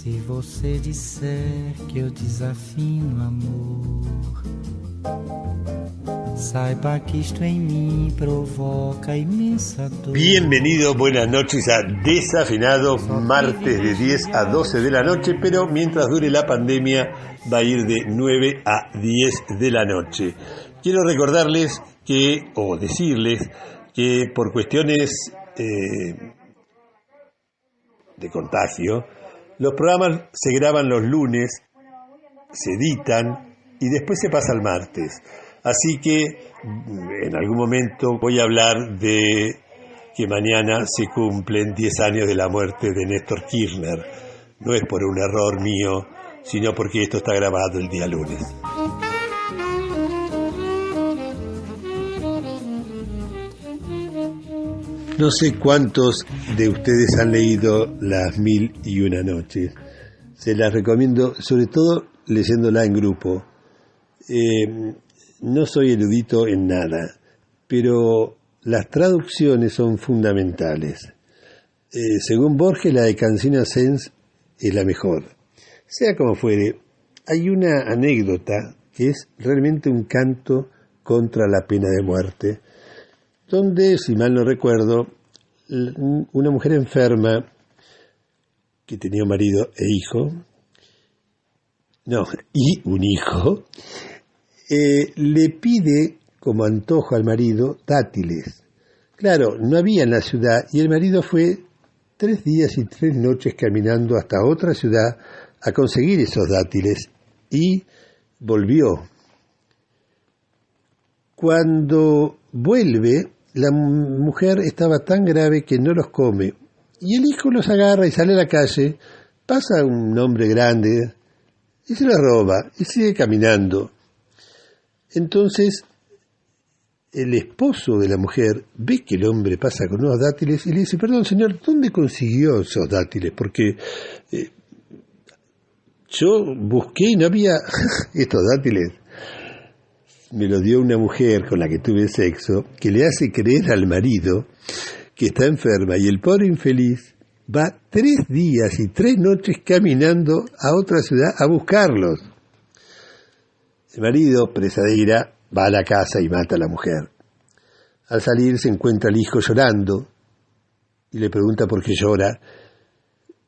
Se você disser que eu desafino amor, saiba que isto em mim provoca inmensa dor. Bienvenido, buenas noches a Desafinado, martes de 10 a 12 de la noche, pero mientras dure la pandemia va a ir de 9 a 10 de la noche. Quiero recordarles decirles que por cuestiones de contagio, los programas se graban los lunes, se editan y después se pasa al martes. Así que en algún momento voy a hablar de que mañana se cumplen 10 años de la muerte de Néstor Kirchner. No es por un error mío, sino porque esto está grabado el día lunes. No sé cuántos de ustedes han leído Las Mil y Una Noches. Se las recomiendo, sobre todo leyéndola en grupo. No soy erudito en nada, pero las traducciones son fundamentales. Según Borges, la de Cancino Sens es la mejor. Sea como fuere, hay una anécdota que es realmente un canto contra la pena de muerte, donde, si mal no recuerdo, una mujer enferma que tenía un marido y un hijo, le pide como antojo al marido dátiles. Claro, no había en la ciudad y el marido fue 3 días y 3 noches caminando hasta otra ciudad a conseguir esos dátiles y volvió. Cuando vuelve, la mujer estaba tan grave que no los come y el hijo los agarra y sale a la calle, pasa un hombre grande y se los roba y sigue caminando. Entonces el esposo de la mujer ve que el hombre pasa con unos dátiles y le dice: perdón señor, ¿dónde consiguió esos dátiles? Porque yo busqué y no había estos dátiles. Me lo dio una mujer con la que tuve sexo, que le hace creer al marido que está enferma y el pobre infeliz va 3 días y 3 noches caminando a otra ciudad a buscarlos. El marido, presa de ira, va a la casa y mata a la mujer. Al salir se encuentra al hijo llorando y le pregunta por qué llora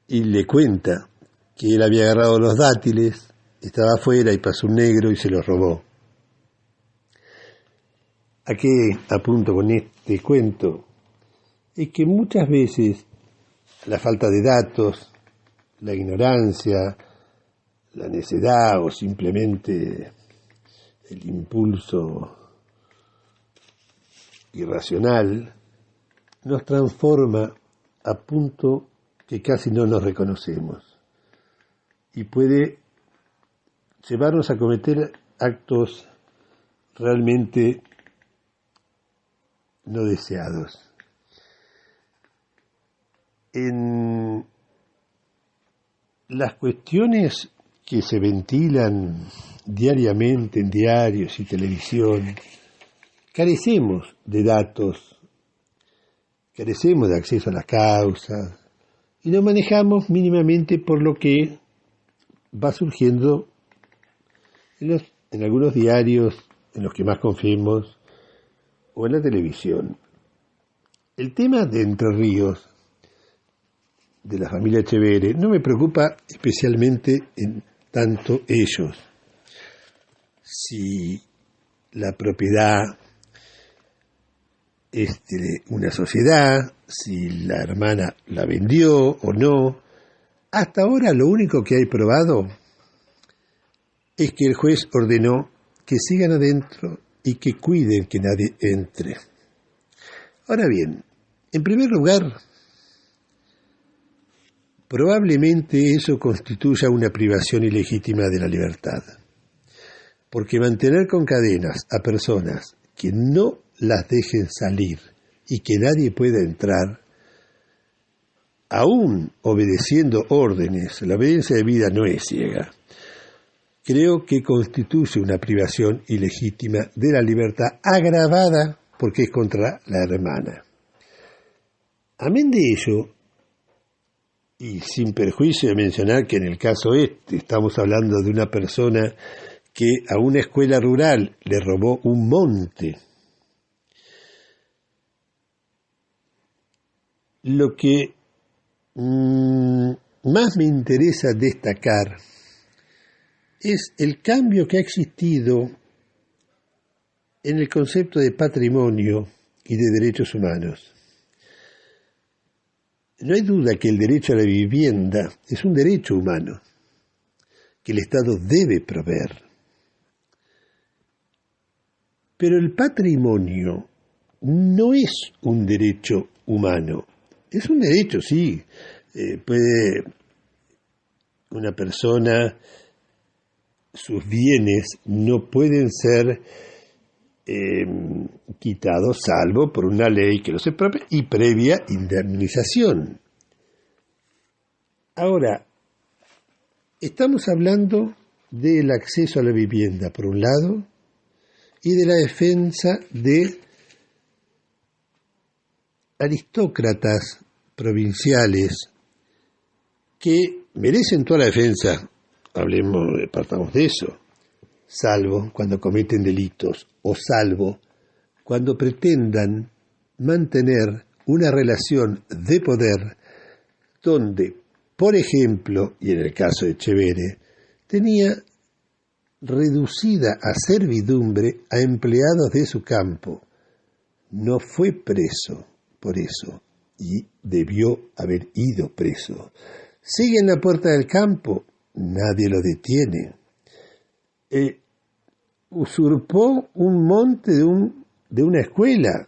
y le cuenta que él había agarrado los dátiles, estaba afuera y pasó un negro y se los robó. ¿A qué apunto con este cuento? Es que muchas veces la falta de datos, la ignorancia, la necedad o simplemente el impulso irracional nos transforma a punto que casi no nos reconocemos y puede llevarnos a cometer actos realmente no deseados. En las cuestiones que se ventilan diariamente en diarios y televisión, carecemos de datos, carecemos de acceso a las causas y nos manejamos mínimamente por lo que va surgiendo en algunos diarios en los que más confiemos o en la televisión. El tema de Entre Ríos, de la familia Echeverre, no me preocupa especialmente en tanto ellos. Si la propiedad es de una sociedad, si la hermana la vendió o no, hasta ahora lo único que hay probado es que el juez ordenó que sigan adentro y que cuiden que nadie entre. Ahora bien, en primer lugar, probablemente eso constituya una privación ilegítima de la libertad, porque mantener con cadenas a personas que no las dejen salir y que nadie pueda entrar, aún obedeciendo órdenes, la obediencia de vida no es ciega, creo que constituye una privación ilegítima de la libertad agravada porque es contra la hermana. Amén de ello, Y sin perjuicio de mencionar que en el caso estamos hablando de una persona que a una escuela rural le robó un monte. Lo que más me interesa destacar es el cambio que ha existido en el concepto de patrimonio y de derechos humanos. No hay duda que el derecho a la vivienda es un derecho humano que el Estado debe proveer. Pero el patrimonio no es un derecho humano. Es un derecho, sí. Puede una persona, sus bienes no pueden ser quitados salvo por una ley que los expropia y previa indemnización. Ahora, estamos hablando del acceso a la vivienda, por un lado, y de la defensa de aristócratas provinciales que merecen toda la defensa, partamos de eso, salvo cuando cometen delitos o salvo cuando pretendan mantener una relación de poder donde, por ejemplo, y en el caso de Etcheverry, tenía reducida a servidumbre a empleados de su campo. No fue preso por eso y debió haber ido preso. Sigue en la puerta del campo, nadie lo detiene. Usurpó un monte de una escuela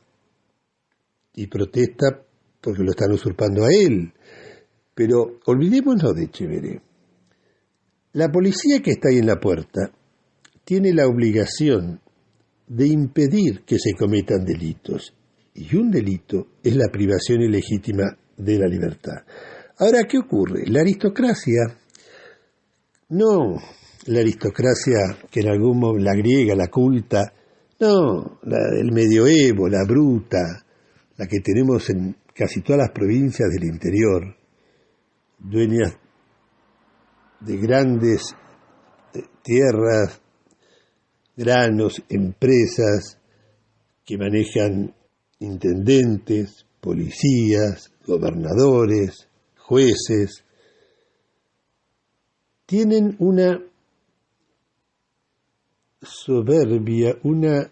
y protesta porque lo están usurpando a él. Pero olvidémonos de Etcheverry. La policía que está ahí en la puerta tiene la obligación de impedir que se cometan delitos. Y un delito es la privación ilegítima de la libertad. Ahora, ¿qué ocurre? La aristocracia, no la aristocracia que en algún modo, la griega, la culta, no, la del medioevo, la bruta, la que tenemos en casi todas las provincias del interior, dueñas de grandes tierras, granos, empresas que manejan intendentes, policías, gobernadores, jueces, tienen una soberbia, una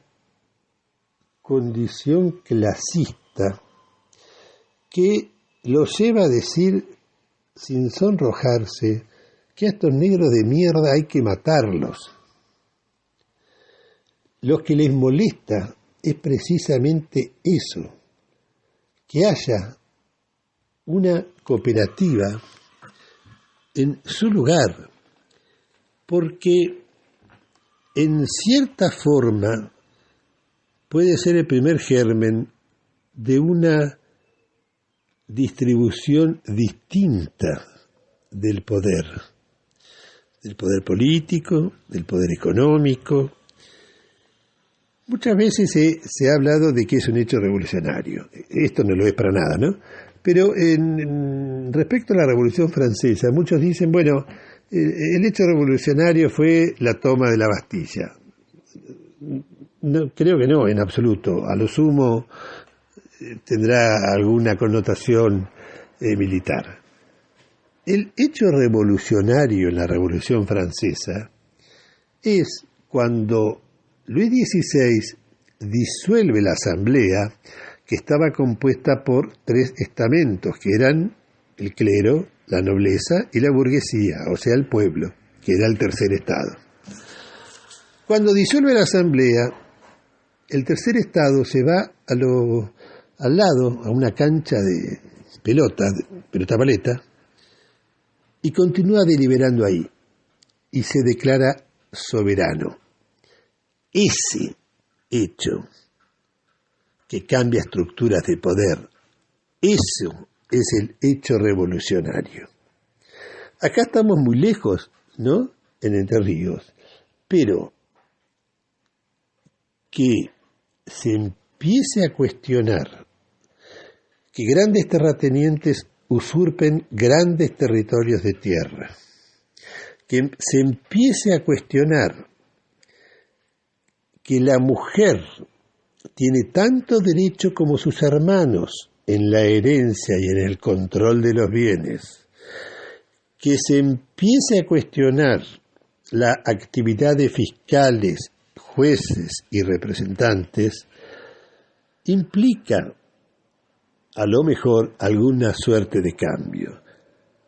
condición clasista que los lleva a decir, sin sonrojarse, que a estos negros de mierda hay que matarlos. Lo que les molesta es precisamente eso, que haya una cooperativa en su lugar, porque en cierta forma puede ser el primer germen de una distribución distinta del poder político, del poder económico. Muchas veces se ha hablado de que es un hecho revolucionario. Esto no lo es para nada, ¿no? Pero respecto a la Revolución Francesa, muchos dicen, bueno, el hecho revolucionario fue la toma de la Bastilla. No, creo que no, en absoluto. A lo sumo tendrá alguna connotación militar. El hecho revolucionario en la Revolución Francesa es cuando Luis XVI disuelve la asamblea que estaba compuesta por 3 estamentos, que eran el clero, la nobleza y la burguesía, o sea, el pueblo, que era el tercer estado. Cuando disuelve la asamblea, el tercer estado se va al lado, a una cancha de pelota paleta, y continúa deliberando ahí, y se declara soberano. Ese hecho que cambia estructuras de poder, eso es el hecho revolucionario. Acá estamos muy lejos, ¿no?, en Entre Ríos, pero que se empiece a cuestionar que grandes terratenientes usurpen grandes territorios de tierra, que se empiece a cuestionar que la mujer tiene tanto derecho como sus hermanos en la herencia y en el control de los bienes, que se empiece a cuestionar la actividad de fiscales, jueces y representantes, implica a lo mejor alguna suerte de cambio.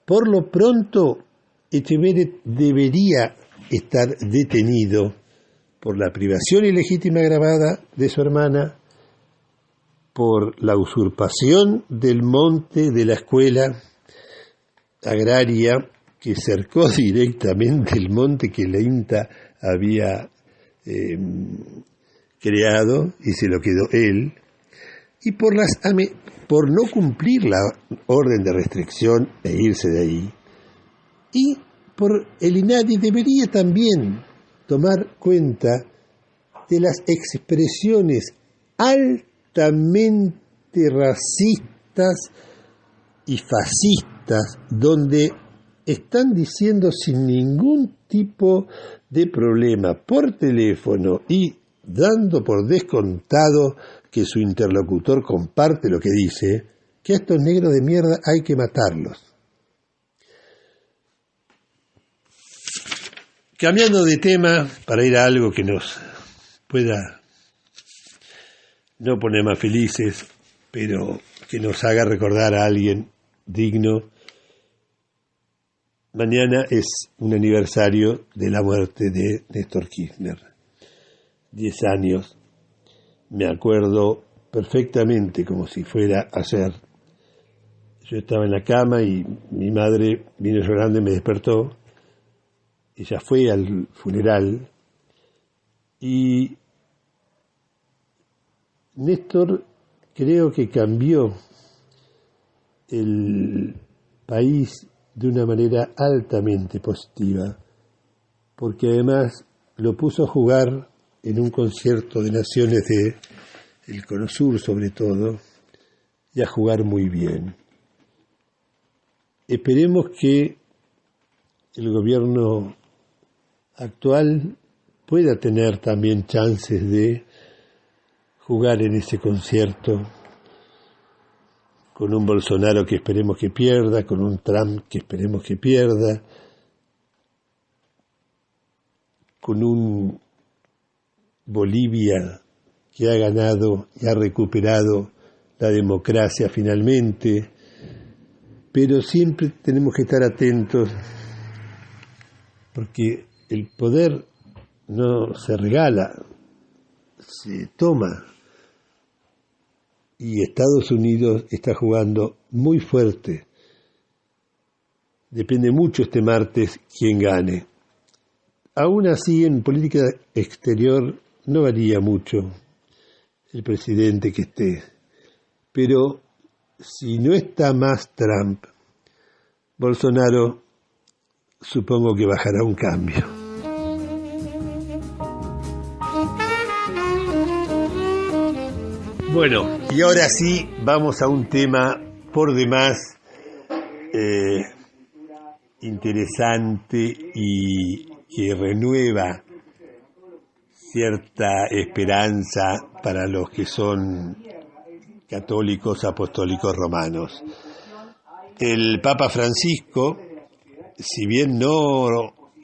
Por lo pronto, Echeverret debería estar detenido por la privación ilegítima agravada de su hermana, por la usurpación del monte de la escuela agraria que cercó directamente el monte que la INTA había creado y se lo quedó él, y por no cumplir la orden de restricción e irse de ahí, y por el INADI debería también tomar cuenta de las expresiones altamente racistas y fascistas, donde están diciendo sin ningún tipo de problema por teléfono y dando por descontado que su interlocutor comparte lo que dice, que a estos negros de mierda hay que matarlos. Cambiando de tema, para ir a algo que nos pueda no poner más felices, pero que nos haga recordar a alguien digno. Mañana es un aniversario de la muerte de Néstor Kirchner. 10 años. Me acuerdo perfectamente, como si fuera ayer. Yo estaba en la cama y mi madre vino llorando y me despertó. Ella fue al funeral y Néstor creo que cambió el país de una manera altamente positiva, porque además lo puso a jugar en un concierto de naciones del Cono Sur sobre todo, y a jugar muy bien. Esperemos que el gobierno actual pueda tener también chances de jugar en ese concierto con un Bolsonaro que esperemos que pierda, con un Trump que esperemos que pierda, con un Bolivia que ha ganado y ha recuperado la democracia finalmente, pero siempre tenemos que estar atentos porque el poder no se regala, se toma. Y Estados Unidos está jugando muy fuerte. Depende mucho este martes quién gane. Aún así, en política exterior no varía mucho el presidente que esté. Pero si no está más Trump, Bolsonaro supongo que bajará un cambio. Bueno, y ahora sí vamos a un tema por demás interesante y que renueva cierta esperanza para los que son católicos apostólicos romanos. El Papa Francisco, si bien no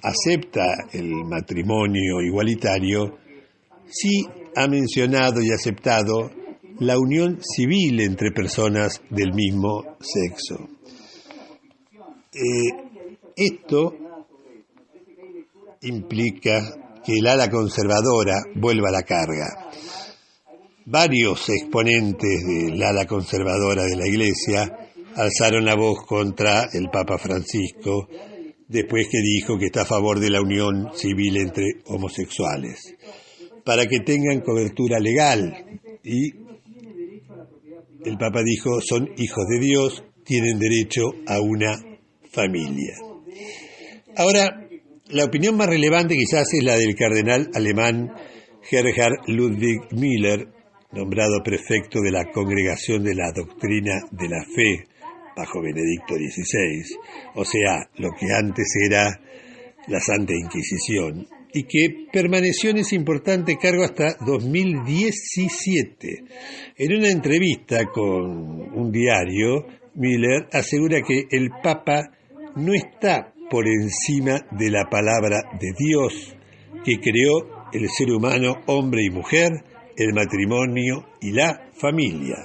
acepta el matrimonio igualitario, sí ha mencionado y aceptado la unión civil entre personas del mismo sexo. Esto implica que el ala conservadora vuelva a la carga. Varios exponentes del ala conservadora de la Iglesia alzaron la voz contra el Papa Francisco después que dijo que está a favor de la unión civil entre homosexuales, para que tengan cobertura legal. Y el Papa dijo, son hijos de Dios, tienen derecho a una familia. Ahora, la opinión más relevante quizás es la del cardenal alemán Gerhard Ludwig Müller, nombrado prefecto de la Congregación de la Doctrina de la Fe bajo Benedicto XVI, o sea, lo que antes era la Santa Inquisición, y que permaneció en ese importante cargo hasta 2017. En una entrevista con un diario, Müller asegura que el Papa no está por encima de la palabra de Dios, que creó el ser humano, hombre y mujer, el matrimonio y la familia.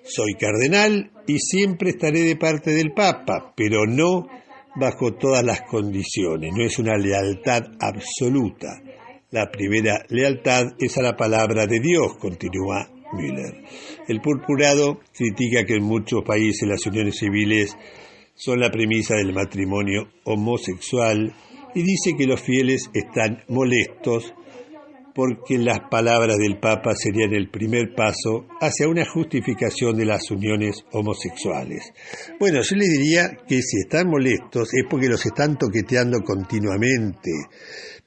Soy cardenal y siempre estaré de parte del Papa, pero no bajo todas las condiciones. No es una lealtad absoluta. La primera lealtad es a la palabra de Dios, continúa Müller. El purpurado critica que en muchos países las uniones civiles son la premisa del matrimonio homosexual y dice que los fieles están molestos porque las palabras del Papa serían el primer paso hacia una justificación de las uniones homosexuales. Bueno, yo les diría que si están molestos es porque los están toqueteando continuamente.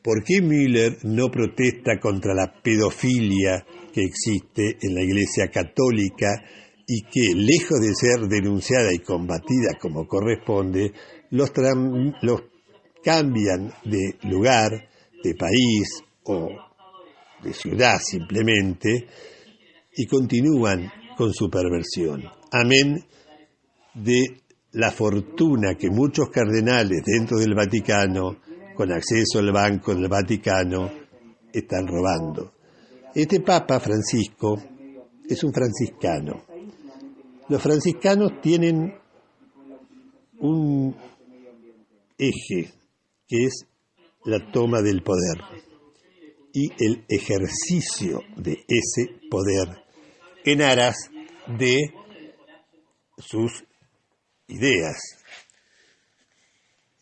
¿Por qué Müller no protesta contra la pedofilia que existe en la Iglesia Católica y que, lejos de ser denunciada y combatida como corresponde, los cambian de lugar, de país o de ciudad simplemente, y continúan con su perversión? Amén de la fortuna que muchos cardenales dentro del Vaticano, con acceso al Banco del Vaticano, están robando. Este Papa Francisco es un franciscano. Los franciscanos tienen un eje que es la toma del poder y el ejercicio de ese poder en aras de sus ideas.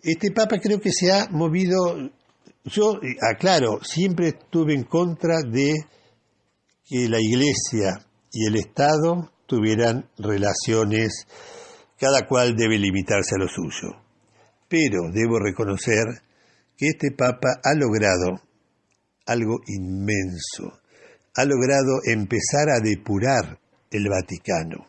Este Papa creo que se ha movido, yo aclaro, siempre estuve en contra de que la Iglesia y el Estado tuvieran relaciones, cada cual debe limitarse a lo suyo. Pero debo reconocer que este Papa ha logrado algo inmenso. Ha logrado empezar a depurar el Vaticano.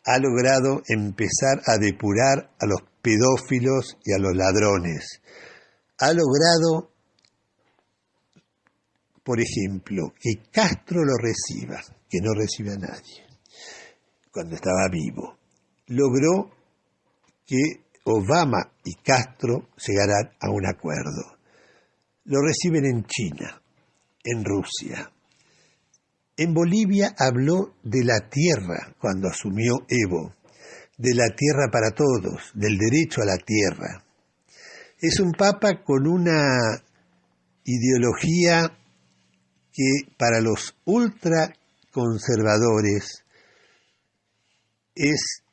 Ha logrado empezar a depurar a los pedófilos y a los ladrones. Ha logrado, por ejemplo, que Castro lo reciba, que no recibe a nadie, cuando estaba vivo. Logró que Obama y Castro llegaran a un acuerdo. Lo reciben en China, en Rusia. En Bolivia habló de la tierra cuando asumió Evo, de la tierra para todos, del derecho a la tierra. Es un papa con una ideología que para los ultraconservadores es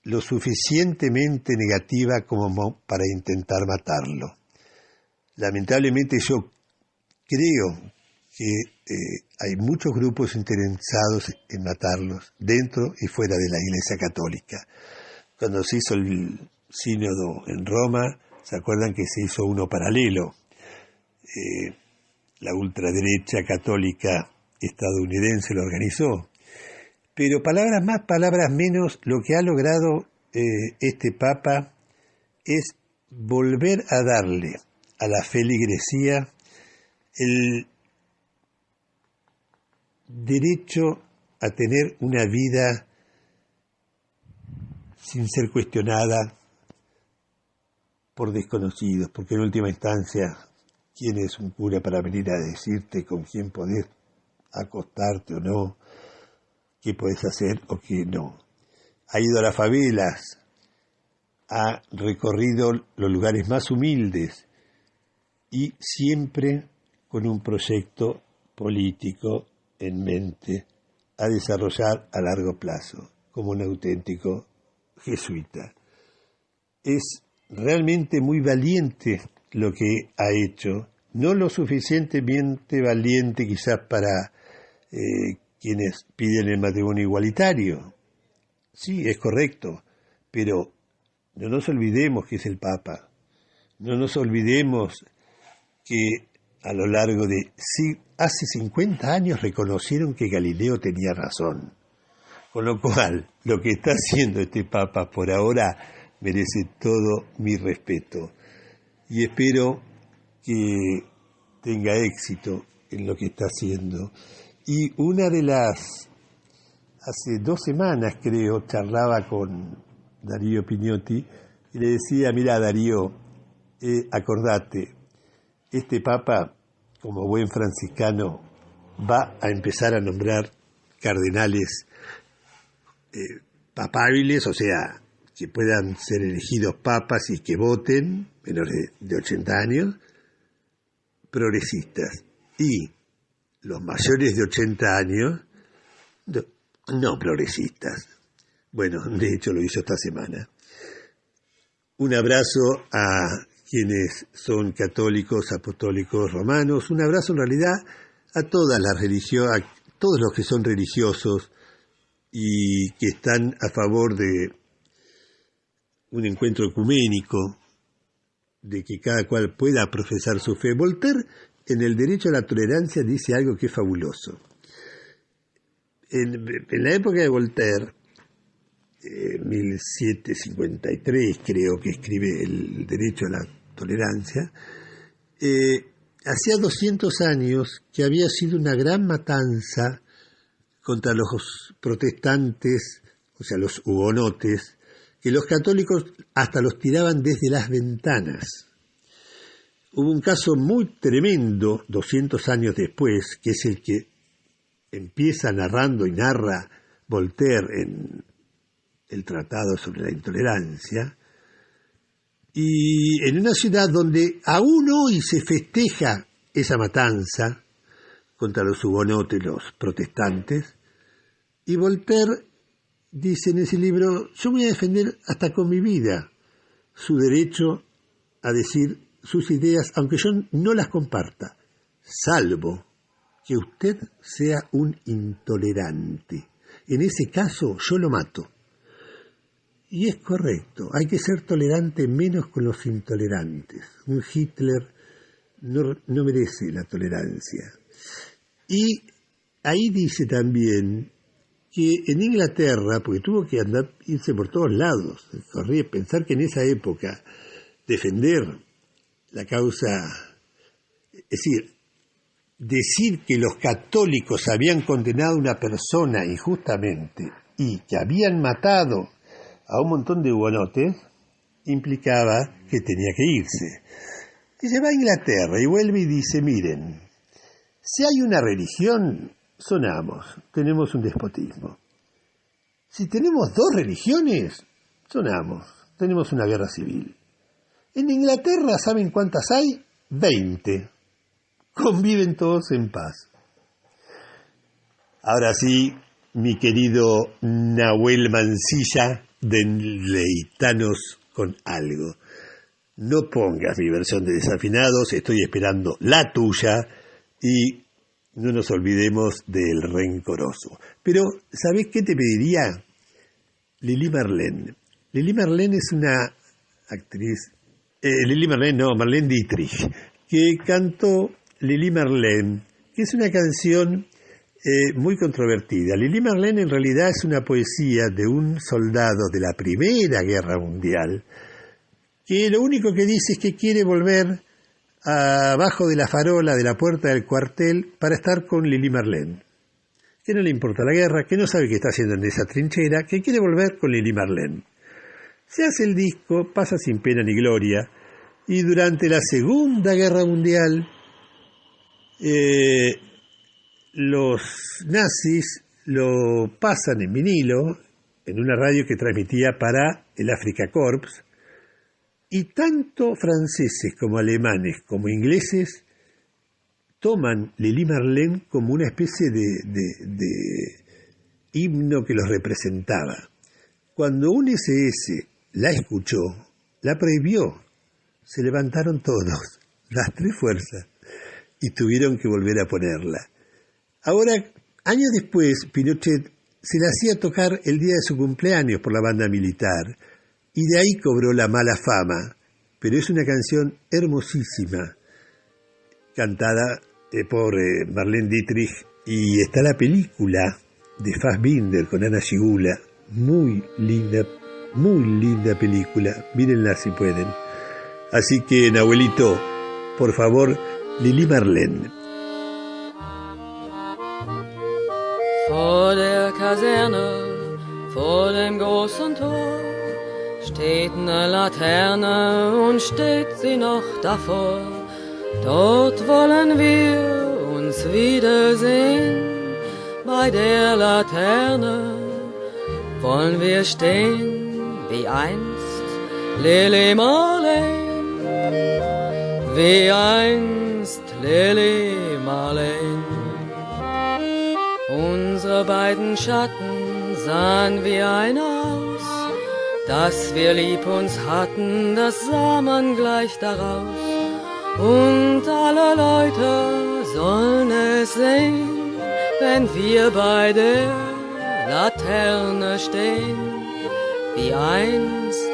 lo suficientemente negativa como para intentar matarlo. Lamentablemente yo creo que hay muchos grupos interesados en matarlos dentro y fuera de la Iglesia Católica. Cuando se hizo el sínodo en Roma, ¿se acuerdan que se hizo uno paralelo? La ultraderecha católica estadounidense lo organizó. Pero palabras más, palabras menos, lo que ha logrado este Papa es volver a darle a la feligresía el derecho a tener una vida sin ser cuestionada por desconocidos, porque en última instancia, ¿quién es un cura para venir a decirte con quién podés acostarte o no? ¿Qué podés hacer o qué no? Ha ido a las favelas, ha recorrido los lugares más humildes y siempre con un proyecto político en mente a desarrollar a largo plazo, como un auténtico jesuita. Es realmente muy valiente lo que ha hecho, no lo suficientemente valiente quizás para quienes piden el matrimonio igualitario. Sí, es correcto, pero no nos olvidemos que es el Papa, no nos olvidemos que a lo largo de hace 50 años reconocieron que Galileo tenía razón. Con lo cual, lo que está haciendo este Papa por ahora merece todo mi respeto. Y espero que tenga éxito en lo que está haciendo. Y hace 2 semanas creo, charlaba con Darío Pignotti y le decía, mira Darío, acordate, este Papa, como buen franciscano, va a empezar a nombrar cardenales papables, o sea, que puedan ser elegidos papas y que voten, menores de 80 años, progresistas. Y los mayores de 80 años, no progresistas. Bueno, de hecho lo hizo esta semana. Un abrazo a quienes son católicos, apostólicos, romanos. Un abrazo en realidad a todas las religiones, a todos los que son religiosos y que están a favor de un encuentro ecuménico, de que cada cual pueda profesar su fe. Voltaire, en el derecho a la tolerancia, dice algo que es fabuloso. En la época de Voltaire, 1753 creo que escribe el derecho a la tolerancia, hacía 200 años que había sido una gran matanza contra los protestantes, o sea, los hugonotes, que los católicos hasta los tiraban desde las ventanas. Hubo un caso muy tremendo, 200 años después, que es el que empieza narrando y narra Voltaire en el Tratado sobre la Intolerancia, y en una ciudad donde aún hoy se festeja esa matanza contra los hugonotes, los protestantes, y Voltaire dice en ese libro, yo voy a defender hasta con mi vida su derecho a decir sus ideas, aunque yo no las comparta, salvo que usted sea un intolerante. En ese caso yo lo mato. Y es correcto, hay que ser tolerante menos con los intolerantes. Un Hitler no merece la tolerancia. Y ahí dice también que en Inglaterra, porque tuvo que irse por todos lados, pensar que en esa época defender la causa, es decir que los católicos habían condenado a una persona injustamente y que habían matado a un montón de hugonotes, implicaba que tenía que irse. Y se va a Inglaterra y vuelve y dice, miren, si hay una religión, sonamos, tenemos un despotismo. Si tenemos 2 religiones, sonamos, tenemos una guerra civil. En Inglaterra, ¿saben cuántas hay? 20. Conviven todos en paz. Ahora sí, mi querido Nahuel Mancilla, deleitanos con algo. No pongas mi versión de Desafinados, estoy esperando la tuya y no nos olvidemos del Rencoroso. Pero, ¿sabés qué te pediría? Lili Marlene. Lili Marlene es una actriz, Marlene Dietrich, que cantó Lili Marlene, que es una canción muy controvertida. Lili Marlene en realidad es una poesía de un soldado de la Primera Guerra Mundial, que lo único que dice es que quiere volver abajo de la farola de la puerta del cuartel para estar con Lili Marlene, que no le importa la guerra, que no sabe qué está haciendo en esa trinchera, que quiere volver con Lili Marlene. Se hace el disco, pasa sin pena ni gloria, y durante la Segunda Guerra Mundial los nazis lo pasan en vinilo, en una radio que transmitía para el Afrika Korps, y tanto franceses como alemanes como ingleses toman Lili Marlene como una especie de himno que los representaba. Cuando un SS la escuchó, la prohibió, se levantaron todos, las 3 fuerzas, y tuvieron que volver a ponerla. Ahora, años después, Pinochet se la hacía tocar el día de su cumpleaños por la banda militar, y de ahí cobró la mala fama, pero es una canción hermosísima, cantada por Marlene Dietrich, y está la película de Fassbinder con Ana Schygulla. Muy linda película. Mírenla si pueden. Así que, Nahuelito, por favor, Lili Marlene. Vor der Kaserne, vor dem großen Tor, steht eine Laterne und steht sie noch davor. Dort wollen wir uns wiedersehen, bei der Laterne wollen wir stehen, wie einst Lili Marleen, wie einst Lili Marleen. Unsere beiden Schatten sahen wie einer aus, dass wir lieb uns hatten, das sah man gleich daraus. Und alle Leute sollen es sehen, wenn wir bei der Laterne stehen, wie ein